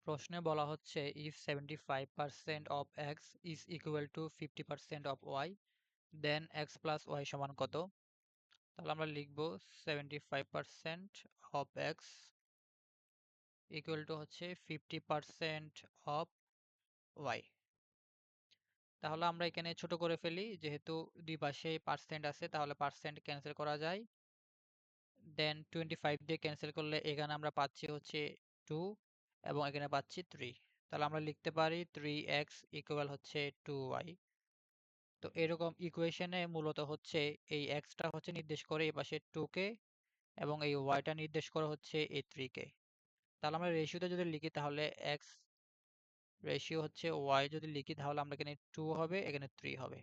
প্রশ্নে বলা হচ্ছে if 75% of x is equal to 50% of y then x plus y সমান কত? তাহলে আমরা লিখব 75% of x equal to হচ্ছে 50% of y। তাহলে আমরা এখানে ছোট করে ফেলি, যেহেতু দুই পাশে পার্সেন্ট আছে তাহলে পার্সেন্ট ক্যান্সেল করা যায়। দেন 25 দিয়ে ক্যান্সেল করলে এখানে আমরা পাচ্ছি হচ্ছে 2 এবং এখানে পাচ্ছি 3। তাহলে আমরা লিখতে পারি 3x ইকুয়াল হচ্ছে 2y। তো এরকম ইকুয়েশনে মূলত হচ্ছে এই xটা হচ্ছে নির্দেশ করে এই পাশে 2 কে এবং এই yটা নির্দেশ করে হচ্ছে এই 3 কে। তাহলে আমরা রেশিওতে যদি লিখি তাহলে x রেশিও হচ্ছে y যদি লিখি তাহলে আমরা এখানে 2 হবে, এখানে 3 হবে।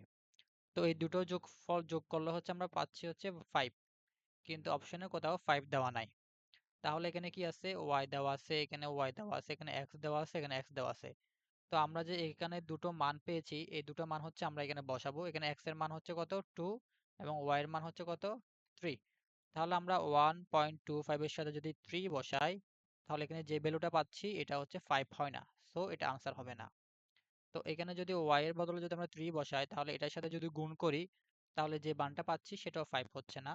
তো এই দুটো যোগফল যোগ করলে হচ্ছে আমরা পাচ্ছি হচ্ছে 5, কিন্তু অপশনে কোথাও 5 দেওয়া নাই। তাহলে এখানে কি আছে, y দেওয়া আছে, এখানে y দেওয়া আছে, এখানে x দেওয়া আছে, এখানে x দেওয়া আছে। তো আমরা যে এখানে দুটো মান পেয়েছি, এই দুটো মান হচ্ছে আমরা এখানে বসাবো। এখানে x এর মান হচ্ছে কত 2 এবং y এর মান হচ্ছে কত 3। তাহলে আমরা 1.25 এর সাথে যদি 3 বসাই তাহলে এখানে যে ভ্যালুটা পাচ্ছি এটা হচ্ছে 5 হয় না, সো এটা আনসার হবে না। তো এখানে যদি y এর বদলে যদি আমরা 3 বসাই তাহলে এটার সাথে যদি গুণ করি তাহলে যে মানটা পাচ্ছি সেটাও 5 হচ্ছে না।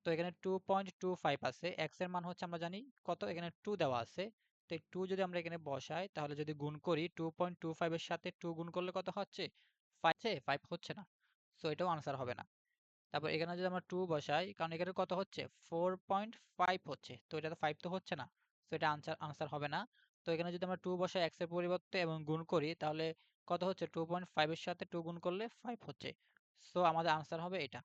তো এখানে 2.25 আছে, x এর মান হচ্ছে আমরা জানি কত, এখানে 2 দেওয়া আছে। তো এই 2 যদি আমরা এখানে বসাই তাহলে যদি গুণ করি 2.25 এর সাথে 2 গুণ করলে কত হচ্ছে 5 হচ্ছে না, সো এটাও আনসার হবে না। তারপর এখানে যদি আমরা 2 বসাই, কারণ এখানে কত হচ্ছে 4.5 হচ্ছে, তো এটা তো 5 তো হচ্ছে না, সো এটা আনসার হবে না। তো এখানে যদি আমরা 2 বসাই x এর পরিবর্তে এবং গুণ করি তাহলে কত হচ্ছে 2.5 এর সাথে 2 গুণ করলে 5 হচ্ছে, সো আমাদের আনসার হবে এটা।